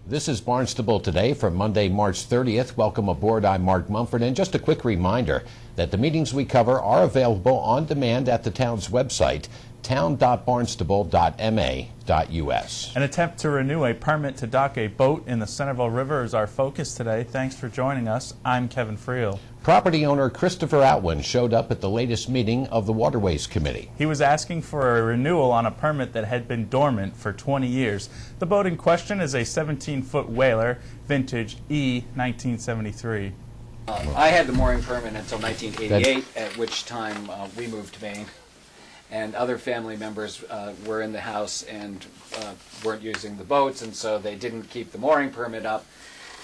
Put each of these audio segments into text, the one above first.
This is Barnstable Today for Monday, March 30th. Welcome aboard. I'm Mark Mumford. And just a quick reminder that the meetings we cover are available on demand at the town's website, town.barnstable.ma.us. An attempt to renew a permit to dock a boat in the Centerville River is our focus today. Thanks for joining us. I'm Kevin Friel. Property owner Christopher Atwan showed up at the latest meeting of the Waterways Committee. He was asking for a renewal on a permit that had been dormant for 20 years. The boat in question is a 17-foot whaler, vintage E 1973. I had the mooring permit until 1988, at which time we moved to Maine. And other family members were in the house and weren't using the boats, and so they didn't keep the mooring permit up.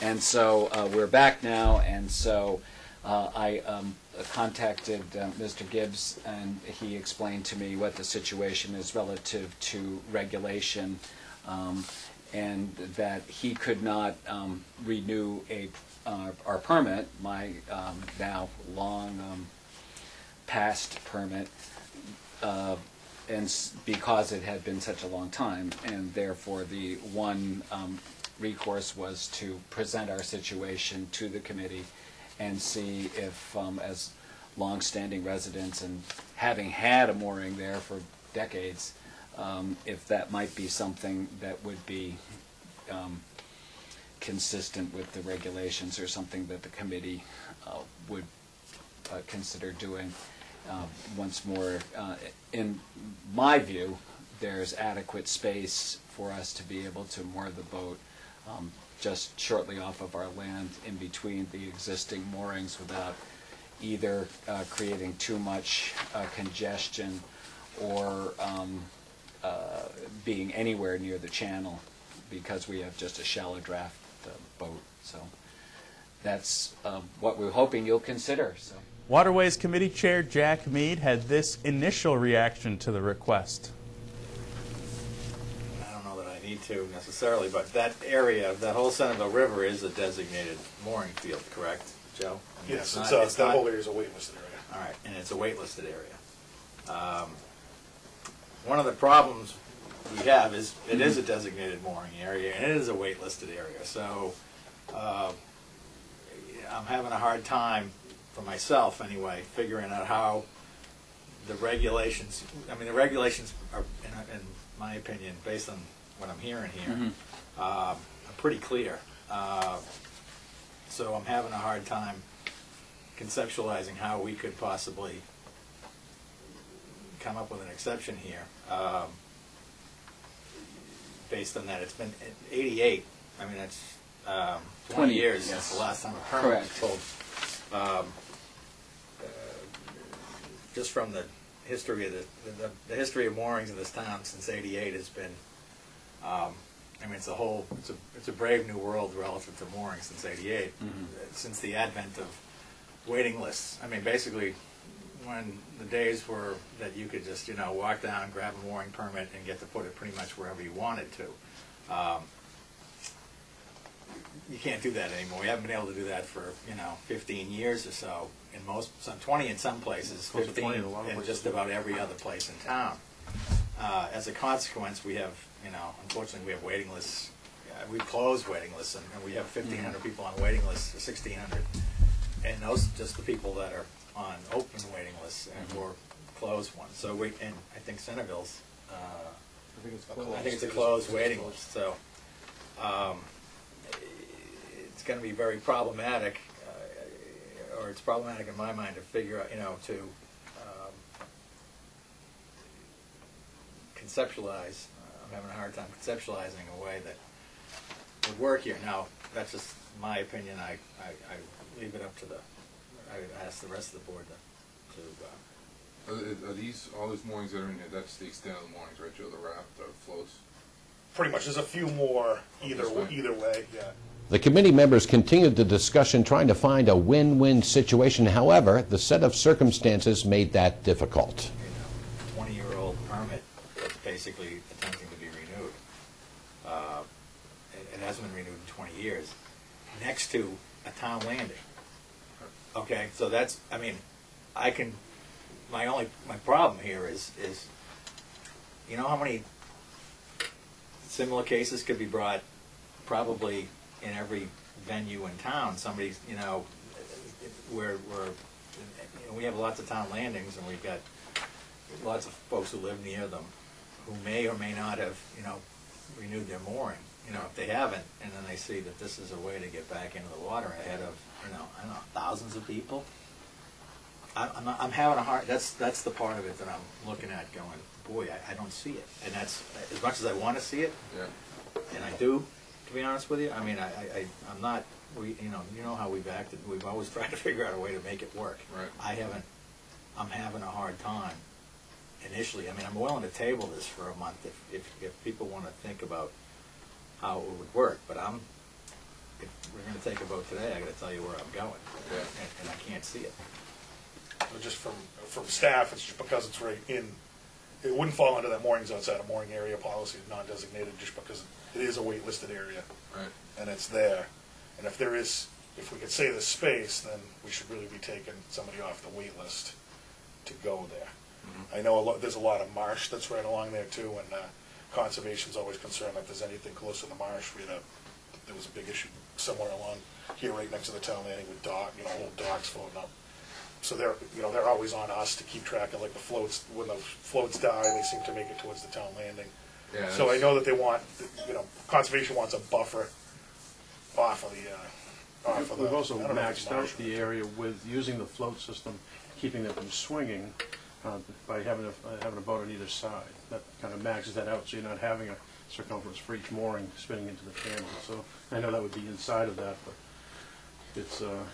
And so we're back now, and so I contacted Mr. Gibbs, and he explained to me what the situation is relative to regulation, and that he could not renew our permit, my now long past permit, and because it had been such a long time, and therefore the one recourse was to present our situation to the committee and see if, as long-standing residents and having had a mooring there for decades, if that might be something that would be consistent with the regulations, or something that the committee would consider doing. Once more, in my view, there's adequate space for us to be able to moor the boat just shortly off of our land in between the existing moorings, without either creating too much congestion or being anywhere near the channel, because we have just a shallow draft boat. So that's what we're hoping you'll consider. So. Waterways Committee Chair Jack Meade had this initial reaction to the request. I don't know that I need to necessarily, but that area, that whole Centerville River, is a designated mooring field, correct, Joe? I mean, yes, that whole area is a waitlisted area. All right, and it's a waitlisted area. One of the problems we have is it is a designated mooring area, and it is a waitlisted area. So I'm having a hard time, for myself anyway, figuring out how the regulations, I mean, the regulations are, in my opinion, based on what I'm hearing here, are pretty clear. So I'm having a hard time conceptualizing how we could possibly come up with an exception here. Based on that, it's been 88. I mean, that's 20 years since the last time a permit was pulled. Just from the history of the history of moorings in this town since '88 has been, I mean, it's a brave new world relative to moorings since '88. Since the advent of waiting lists. I mean, basically, when the days were that you could just, walk down, grab a mooring permit, and get to put it pretty much wherever you wanted to. You can't do that anymore. We haven't been able to do that for 15 years or so. In 20 in some places, 15 in just about every other place in town. As a consequence, we have, unfortunately, we have waiting lists. We closed waiting lists, and we have 1,500 people on waiting lists, or 1,600, and those are just the people that are on open waiting lists or closed ones. So and I think Centerville's. I think it's a closed waiting list. So. It's going to be very problematic, or it's problematic in my mind to figure out, to conceptualize. I'm having a hard time conceptualizing a way that would work here. Now, that's just my opinion. I leave it up to I ask the rest of the board to Are these, all those moorings that are in here, that's the extent of the moorings, right, Joe? The raft, the floats? Pretty much. There's a few more either way, yeah. The committee members continued the discussion, trying to find a win-win situation. However, the set of circumstances made that difficult. 20-year-old permit that's basically attempting to be renewed. It hasn't been renewed in 20 years. Next to a town landing. Okay, so that's, I mean, my problem here is how many similar cases could be brought probably in every venue in town, somebody's, we have lots of town landings, and we've got lots of folks who live near them who may or may not have, renewed their mooring. If they haven't, and then they see that this is a way to get back into the water ahead of, I don't know, thousands of people. I'm having a hard. That's the part of it that I'm looking at, going, boy, I don't see it, and that's as much as I want to see it. Yeah. And I do, to be honest with you. I mean, I'm not. You know how we've acted. We've always tried to figure out a way to make it work. Right. I'm having a hard time initially. I mean, I'm willing to table this for a month if people want to think about how it would work. But if we're going to take a vote today, I got to tell you where I'm going, and I can't see it. Just from staff, it's just because it's right in. It wouldn't fall under that moorings outside a mooring area policy, non-designated, just because it is a waitlisted area, right, and it's there. And if we could say there's space, then we should really be taking somebody off the wait list to go there. Mm-hmm. I know there's a lot of marsh that's right along there too, and conservation's always concerned if there's anything close to the marsh. There was a big issue somewhere along here, right next to the town landing, with old docks floating up. So they're always on us to keep track of like the floats. When the floats die, they seem to make it towards the town landing. Yeah, so I know that they want, conservation wants a buffer off of the. We've also maxed out the area with using the float system, keeping them from swinging by having a boat on either side. That kind of maxes that out, so you're not having a circumference for each mooring spinning into the tangent. So I know that would be inside of that, but it's a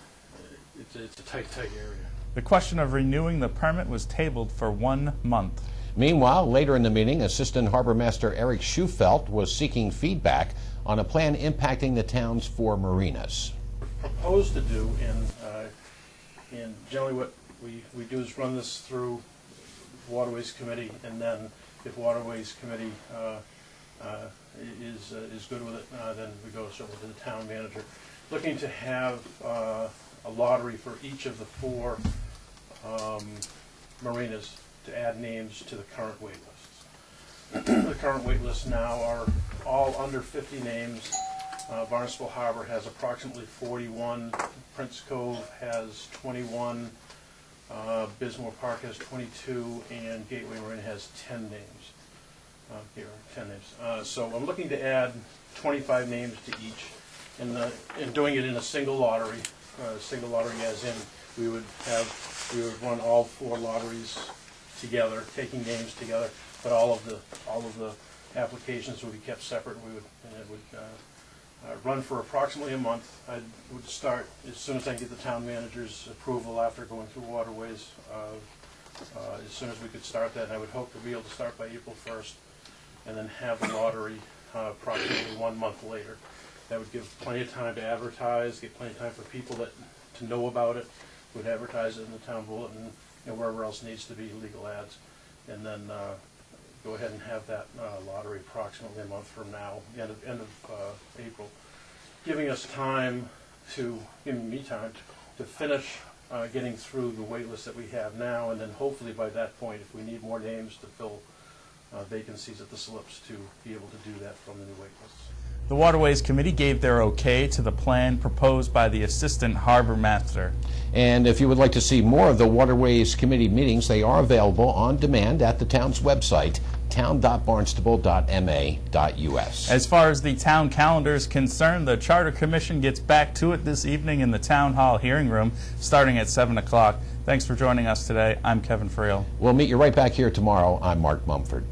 tight area. The question of renewing the permit was tabled for 1 month. Meanwhile, later in the meeting, Assistant Harbor Master Eric Schufelt was seeking feedback on a plan impacting the town's 4 marinas. Proposed to do, and generally what we do is run this through Waterways Committee, and then if Waterways Committee is good with it, then we go certainly to the town manager. Looking to have a lottery for each of the 4 marinas to add names to the current wait lists. The current wait lists now are all under 50 names. Barnstable Harbor has approximately 41. Prince Cove has 21. Bismore Park has 22, and Gateway Marina has 10 names. 10 names. So I'm looking to add 25 names to each, and doing it in a single lottery. Single lottery, as in we would run all 4 lotteries together, taking names together, but all of the applications would be kept separate. And it would run for approximately a month. I would start as soon as I get the town manager's approval after going through Waterways. As soon as we could start that, and I would hope to be able to start by April 1st, and then have the lottery approximately 1 month later. That would give plenty of time to advertise, get plenty of time for people to know about it. Would advertise it in the town bulletin, wherever else needs to be legal ads, and then go ahead and have that lottery approximately a month from now, end of April, giving me time to finish getting through the wait list that we have now, and then hopefully by that point, if we need more names to fill vacancies at the slips, to be able to do that from the new wait lists. The Waterways Committee gave their okay to the plan proposed by the Assistant Harbor Master. And if you would like to see more of the Waterways Committee meetings, they are available on demand at the town's website, town.barnstable.ma.us. As far as the town calendar is concerned, the Charter Commission gets back to it this evening in the Town Hall hearing room starting at 7 o'clock. Thanks for joining us today. I'm Kevin Friel. We'll meet you right back here tomorrow. I'm Mark Mumford.